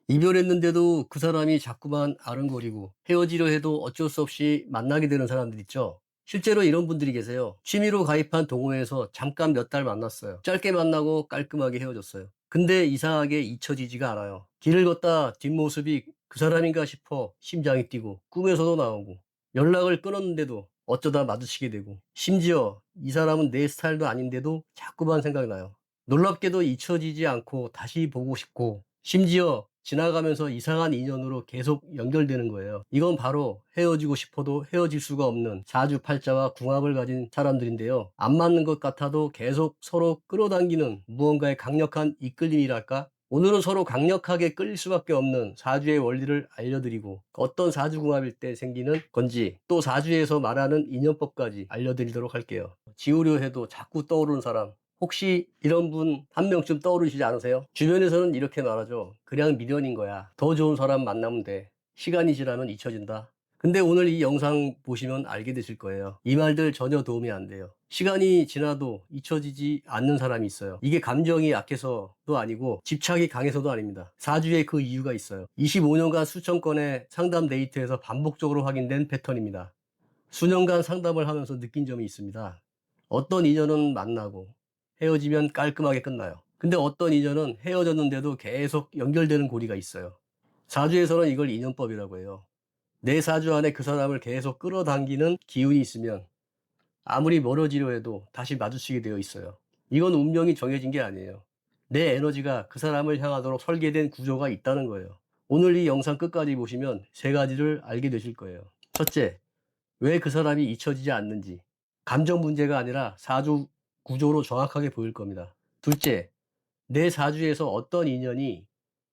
이별했는데도 그 사람이 자꾸만 아른거리고 헤어지려 해도 어쩔 수 없이 만나게 되는 사람들 있죠. 실제로 이런 분들이 계세요. 취미로 가입한 동호회에서 잠깐 몇 달 만났어요. 짧게 만나고 깔끔하게 헤어졌어요. 근데 이상하게 잊혀지지가 않아요. 길을 걷다 뒷모습이 그 사람인가 싶어 심장이 뛰고 꿈에서도 나오고 연락을 끊었는데도 어쩌다 마주치게 되고 심지어 이 사람은 내 스타일도 아닌데도 자꾸만 생각나요. 놀랍게도 잊혀지지 않고 다시 보고 싶고 심지어 지나가면서 이상한 인연으로 계속 연결되는 거예요. 이건 바로 헤어지고 싶어도 헤어질 수가 없는 사주팔자와 궁합을 가진 사람들인데요. 안 맞는 것 같아도 계속 서로 끌어당기는 무언가의 강력한 이끌림이랄까? 오늘은 서로 강력하게 끌릴 수밖에 없는 사주의 원리를 알려드리고 어떤 사주궁합일 때 생기는 건지 또 사주에서 말하는 인연법까지 알려드리도록 할게요. 지우려 해도 자꾸 떠오르는 사람, 혹시 이런 분 한 명쯤 떠오르시지 않으세요? 주변에서는 이렇게 말하죠. 그냥 미련인 거야. 더 좋은 사람 만나면 돼. 시간이 지나면 잊혀진다. 근데 오늘 이 영상 보시면 알게 되실 거예요. 이 말들 전혀 도움이 안 돼요. 시간이 지나도 잊혀지지 않는 사람이 있어요. 이게 감정이 약해서도 아니고 집착이 강해서도 아닙니다. 사주에 그 이유가 있어요. 25년간 수천 건의 상담 데이트에서 반복적으로 확인된 패턴입니다. 수년간 상담을 하면서 느낀 점이 있습니다. 어떤 인연은 만나고 헤어지면 깔끔하게 끝나요. 근데 어떤 인연은 헤어졌는데도 계속 연결되는 고리가 있어요. 사주에서는 이걸 인연법이라고 해요. 내 사주 안에 그 사람을 계속 끌어당기는 기운이 있으면 아무리 멀어지려 해도 다시 마주치게 되어 있어요. 이건 운명이 정해진 게 아니에요. 내 에너지가 그 사람을 향하도록 설계된 구조가 있다는 거예요. 오늘 이 영상 끝까지 보시면 세 가지를 알게 되실 거예요. 첫째, 왜 그 사람이 잊혀지지 않는지. 감정 문제가 아니라 사주 구조로 정확하게 보일 겁니다. 둘째, 내 사주에서 어떤 인연이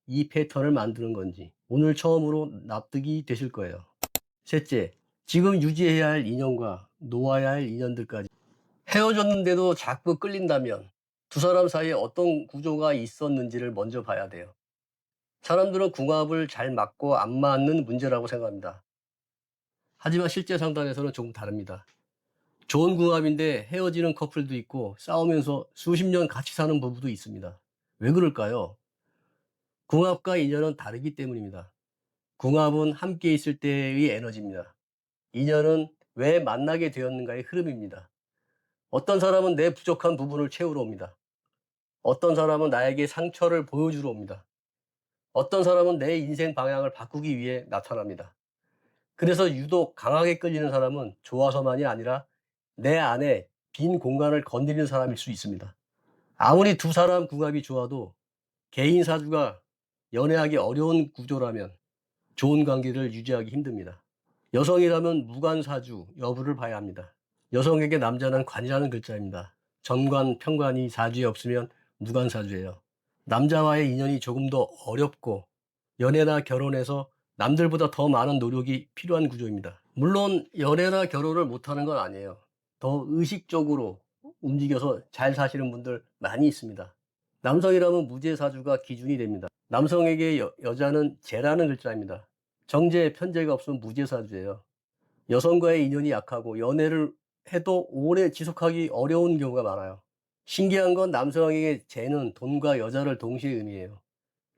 이 패턴을 만드는 건지 오늘 처음으로 납득이 되실 거예요. 셋째, 지금 유지해야 할 인연과 놓아야 할 인연들까지. 헤어졌는데도 자꾸 끌린다면 두 사람 사이에 어떤 구조가 있었는지를 먼저 봐야 돼요. 사람들은 궁합을 잘 맞고 안 맞는 문제라고 생각합니다. 하지만 실제 상담에서는 조금 다릅니다. 좋은 궁합인데 헤어지는 커플도 있고 싸우면서 수십 년 같이 사는 부부도 있습니다. 왜 그럴까요? 궁합과 인연은 다르기 때문입니다. 궁합은 함께 있을 때의 에너지입니다. 인연은 왜 만나게 되었는가의 흐름입니다. 어떤 사람은 내 부족한 부분을 채우러 옵니다. 어떤 사람은 나에게 상처를 보여주러 옵니다. 어떤 사람은 내 인생 방향을 바꾸기 위해 나타납니다. 그래서 유독 강하게 끌리는 사람은 좋아서만이 아니라 내 안에 빈 공간을 건드리는 사람일 수 있습니다. 아무리 두 사람 궁합이 좋아도 개인 사주가 연애하기 어려운 구조라면 좋은 관계를 유지하기 힘듭니다. 여성이라면 무관사주 여부를 봐야 합니다. 여성에게 남자는 관이라는 글자입니다. 전관, 편관이 사주에 없으면 무관사주예요. 남자와의 인연이 조금 더 어렵고 연애나 결혼에서 남들보다 더 많은 노력이 필요한 구조입니다. 물론 연애나 결혼을 못하는 건 아니에요. 더 의식적으로 움직여서 잘 사시는 분들 많이 있습니다. 남성이라면 무죄사주가 기준이 됩니다. 남성에게 여자는 재라는 글자입니다. 정제, 편제가 없으면 무죄사주예요. 여성과의 인연이 약하고 연애를 해도 오래 지속하기 어려운 경우가 많아요. 신기한 건 남성에게 재는 돈과 여자를 동시에 의미해요.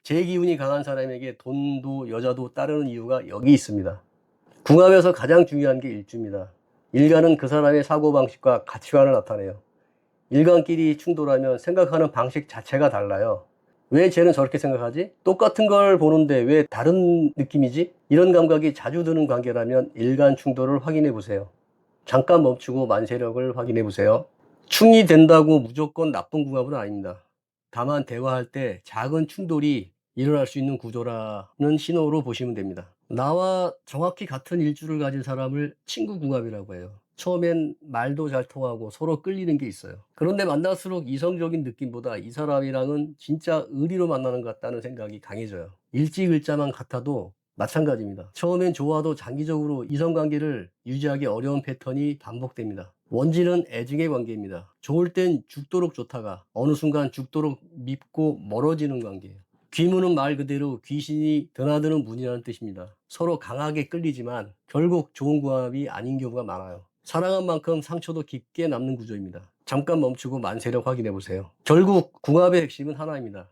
재 기운이 강한 사람에게 돈도 여자도 따르는 이유가 여기 있습니다. 궁합에서 가장 중요한 게 일주입니다. 일간은 그 사람의 사고방식과 가치관을 나타내요. 일간끼리 충돌하면 생각하는 방식 자체가 달라요. 왜 쟤는 저렇게 생각하지? 똑같은 걸 보는데 왜 다른 느낌이지? 이런 감각이 자주 드는 관계라면 일간 충돌을 확인해 보세요. 잠깐 멈추고 만세력을 확인해 보세요. 충이 된다고 무조건 나쁜 궁합은 아닙니다. 다만 대화할 때 작은 충돌이 일어날 수 있는 구조라는 신호로 보시면 됩니다. 나와 정확히 같은 일주를 가진 사람을 친구 궁합이라고 해요. 처음엔 말도 잘 통하고 서로 끌리는 게 있어요. 그런데 만날수록 이성적인 느낌보다 이 사람이랑은 진짜 의리로 만나는 것 같다는 생각이 강해져요. 일지글자만 같아도 마찬가지입니다. 처음엔 좋아도 장기적으로 이성관계를 유지하기 어려운 패턴이 반복됩니다. 원진은 애증의 관계입니다. 좋을 땐 죽도록 좋다가 어느 순간 죽도록 밉고 멀어지는 관계예요. 귀문은 말 그대로 귀신이 드나드는 문이라는 뜻입니다. 서로 강하게 끌리지만 결국 좋은 궁합이 아닌 경우가 많아요. 사랑한 만큼 상처도 깊게 남는 구조입니다. 잠깐 멈추고 만세력 확인해 보세요. 결국 궁합의 핵심은 하나입니다.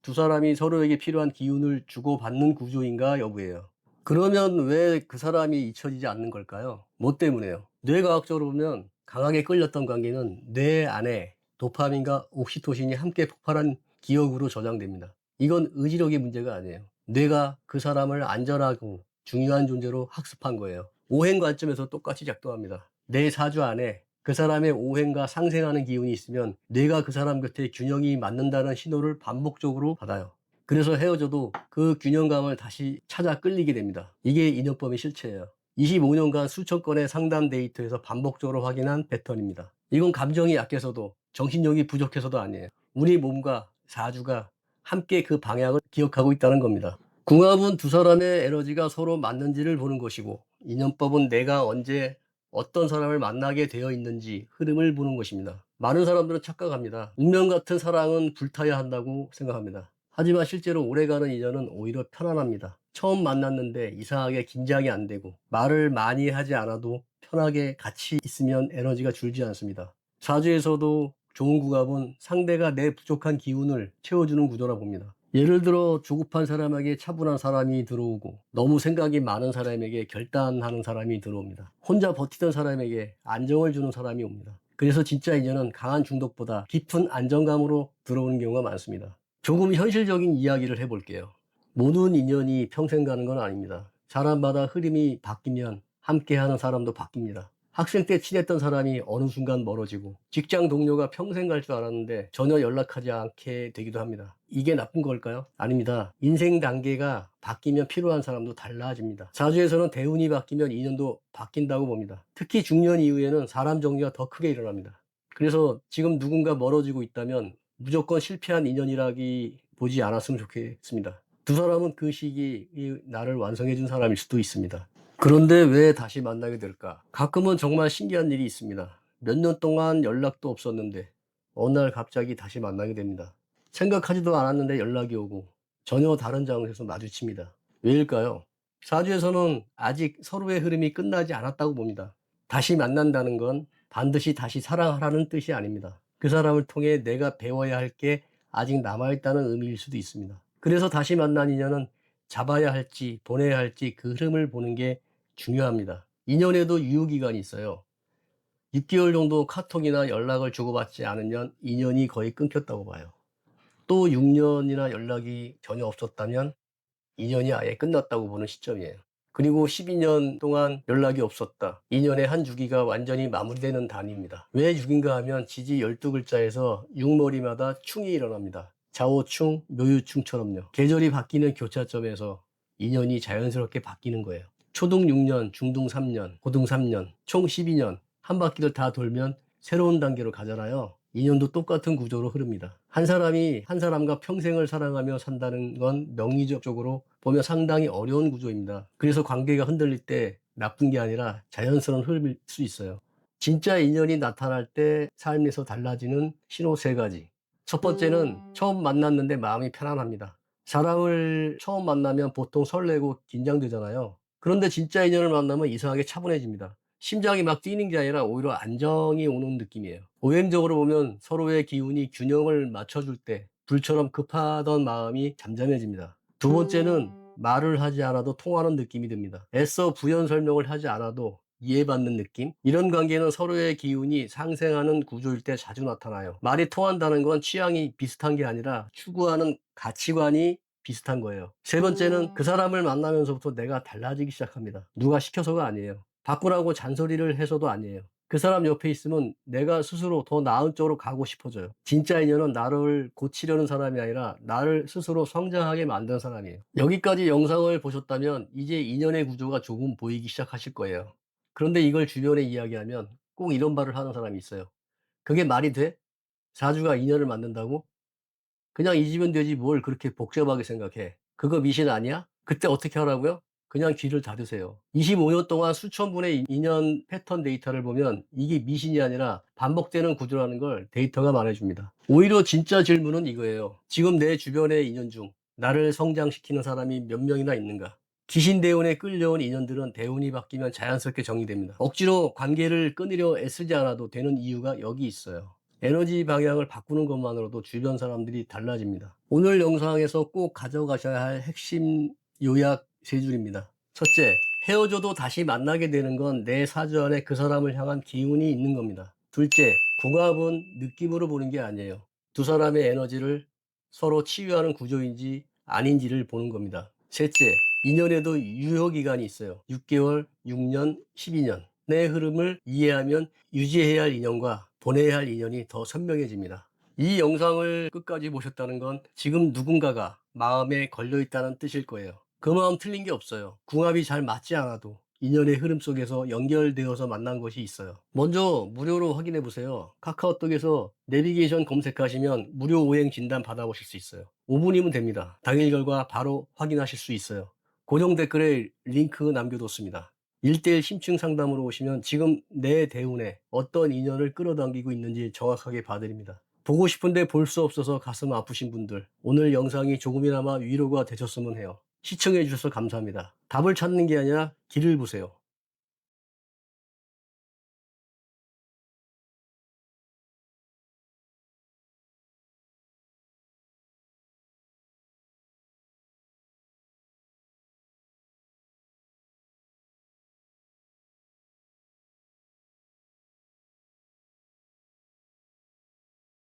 두 사람이 서로에게 필요한 기운을 주고받는 구조인가 여부예요. 그러면 왜 그 사람이 잊혀지지 않는 걸까요? 뭐 때문에요? 뇌과학적으로 보면 강하게 끌렸던 관계는 뇌 안에 도파민과 옥시토신이 함께 폭발한 기억으로 저장됩니다. 이건 의지력의 문제가 아니에요. 뇌가 그 사람을 안전하고 중요한 존재로 학습한 거예요. 오행 관점에서 똑같이 작동합니다. 내 사주 안에 그 사람의 오행과 상생하는 기운이 있으면 뇌가 그 사람 곁에 균형이 맞는다는 신호를 반복적으로 받아요. 그래서 헤어져도 그 균형감을 다시 찾아 끌리게 됩니다. 이게 인연법의 실체예요. 25년간 수천 건의 상담 데이터에서 반복적으로 확인한 패턴입니다. 이건 감정이 약해서도 정신력이 부족해서도 아니에요. 우리 몸과 사주가 함께 그 방향을 기억하고 있다는 겁니다. 궁합은 두 사람의 에너지가 서로 맞는지를 보는 것이고, 인연법은 내가 언제 어떤 사람을 만나게 되어 있는지 흐름을 보는 것입니다. 많은 사람들은 착각합니다. 운명 같은 사랑은 불타야 한다고 생각합니다. 하지만 실제로 오래가는 인연은 오히려 편안합니다. 처음 만났는데 이상하게 긴장이 안 되고 말을 많이 하지 않아도 편하게 같이 있으면 에너지가 줄지 않습니다. 사주에서도 좋은 궁합은 상대가 내 부족한 기운을 채워주는 구조라 봅니다. 예를 들어 조급한 사람에게 차분한 사람이 들어오고 너무 생각이 많은 사람에게 결단하는 사람이 들어옵니다. 혼자 버티던 사람에게 안정을 주는 사람이 옵니다. 그래서 진짜 인연은 강한 중독보다 깊은 안정감으로 들어오는 경우가 많습니다. 조금 현실적인 이야기를 해볼게요. 모든 인연이 평생 가는 건 아닙니다. 사람마다 흐름이 바뀌면 함께하는 사람도 바뀝니다. 학생 때 친했던 사람이 어느 순간 멀어지고 직장 동료가 평생 갈 줄 알았는데 전혀 연락하지 않게 되기도 합니다. 이게 나쁜 걸까요? 아닙니다. 인생 단계가 바뀌면 필요한 사람도 달라집니다. 사주에서는 대운이 바뀌면 인연도 바뀐다고 봅니다. 특히 중년 이후에는 사람 정리가 더 크게 일어납니다. 그래서 지금 누군가 멀어지고 있다면 무조건 실패한 인연이라기 보지 않았으면 좋겠습니다. 두 사람은 그 시기 나를 완성해 준 사람일 수도 있습니다. 그런데 왜 다시 만나게 될까? 가끔은 정말 신기한 일이 있습니다. 몇 년 동안 연락도 없었는데 어느 날 갑자기 다시 만나게 됩니다. 생각하지도 않았는데 연락이 오고 전혀 다른 장소에서 마주칩니다. 왜일까요? 사주에서는 아직 서로의 흐름이 끝나지 않았다고 봅니다. 다시 만난다는 건 반드시 다시 사랑하라는 뜻이 아닙니다. 그 사람을 통해 내가 배워야 할 게 아직 남아있다는 의미일 수도 있습니다. 그래서 다시 만난 인연은 잡아야 할지 보내야 할지 그 흐름을 보는 게 중요합니다. 인연에도 유효기간이 있어요. 6개월 정도 카톡이나 연락을 주고받지 않으면 인연이 거의 끊겼다고 봐요. 또 6년이나 연락이 전혀 없었다면 인연이 아예 끝났다고 보는 시점이에요. 그리고 12년 동안 연락이 없었다. 인연의 한 주기가 완전히 마무리되는 단위입니다. 왜 6인가 하면 지지 12글자에서 6머리마다 충이 일어납니다. 자오충, 묘유충처럼요. 계절이 바뀌는 교차점에서 인연이 자연스럽게 바뀌는 거예요. 초등 6년, 중등 3년, 고등 3년, 총 12년 한 바퀴를 다 돌면 새로운 단계로 가잖아요. 인연도 똑같은 구조로 흐릅니다. 한 사람이 한 사람과 평생을 사랑하며 산다는 건 명리적으로 보면 상당히 어려운 구조입니다. 그래서 관계가 흔들릴 때 나쁜 게 아니라 자연스러운 흐름일 수 있어요. 진짜 인연이 나타날 때 삶에서 달라지는 신호 3가지. 첫 번째는 처음 만났는데 마음이 편안합니다. 사람을 처음 만나면 보통 설레고 긴장되잖아요. 그런데 진짜 인연을 만나면 이상하게 차분해집니다. 심장이 막 뛰는 게 아니라 오히려 안정이 오는 느낌이에요. 오행적으로 보면 서로의 기운이 균형을 맞춰줄 때 불처럼 급하던 마음이 잠잠해집니다. 두 번째는 말을 하지 않아도 통하는 느낌이 듭니다. 애써 부연 설명을 하지 않아도 이해받는 느낌? 이런 관계는 서로의 기운이 상생하는 구조일 때 자주 나타나요. 말이 통한다는 건 취향이 비슷한 게 아니라 추구하는 가치관이 비슷한 거예요. 세 번째는 그 사람을 만나면서부터 내가 달라지기 시작합니다. 누가 시켜서가 아니에요. 바꾸라고 잔소리를 해서도 아니에요. 그 사람 옆에 있으면 내가 스스로 더 나은 쪽으로 가고 싶어져요. 진짜 인연은 나를 고치려는 사람이 아니라 나를 스스로 성장하게 만드는 사람이에요. 여기까지 영상을 보셨다면 이제 인연의 구조가 조금 보이기 시작하실 거예요. 그런데 이걸 주변에 이야기하면 꼭 이런 말을 하는 사람이 있어요. 그게 말이 돼? 사주가 인연을 만든다고? 그냥 잊으면 되지 뭘 그렇게 복잡하게 생각해. 그거 미신 아니야? 그때 어떻게 하라고요? 그냥 귀를 닫으세요. 25년 동안 수천 분의 인연 패턴 데이터를 보면 이게 미신이 아니라 반복되는 구조라는 걸 데이터가 말해줍니다. 오히려 진짜 질문은 이거예요. 지금 내 주변의 인연 중 나를 성장시키는 사람이 몇 명이나 있는가? 귀신 대운에 끌려온 인연들은 대운이 바뀌면 자연스럽게 정리됩니다. 억지로 관계를 끊으려 애쓰지 않아도 되는 이유가 여기 있어요. 에너지 방향을 바꾸는 것만으로도 주변 사람들이 달라집니다. 오늘 영상에서 꼭 가져가셔야 할 핵심 요약 3줄입니다. 첫째, 헤어져도 다시 만나게 되는 건 내 사주 안에 그 사람을 향한 기운이 있는 겁니다. 둘째, 궁합은 느낌으로 보는 게 아니에요. 두 사람의 에너지를 서로 치유하는 구조인지 아닌지를 보는 겁니다. 셋째, 인연에도 유효기간이 있어요. 6개월, 6년, 12년. 내 흐름을 이해하면 유지해야 할 인연과 보내야 할 인연이 더 선명해집니다. 이 영상을 끝까지 보셨다는 건 지금 누군가가 마음에 걸려있다는 뜻일 거예요. 그 마음 틀린 게 없어요. 궁합이 잘 맞지 않아도 인연의 흐름 속에서 연결되어서 만난 것이 있어요. 먼저 무료로 확인해 보세요. 카카오톡에서 내비게이션 검색하시면 무료 오행 진단 받아보실 수 있어요. 5분이면 됩니다. 당일 결과 바로 확인하실 수 있어요. 고정 댓글에 링크 남겨뒀습니다. 1대1 심층 상담으로 오시면 지금 내 대운에 어떤 인연을 끌어당기고 있는지 정확하게 봐드립니다. 보고 싶은데 볼 수 없어서 가슴 아프신 분들, 오늘 영상이 조금이나마 위로가 되셨으면 해요. 시청해 주셔서 감사합니다. 답을 찾는 게 아니라 길을 보세요.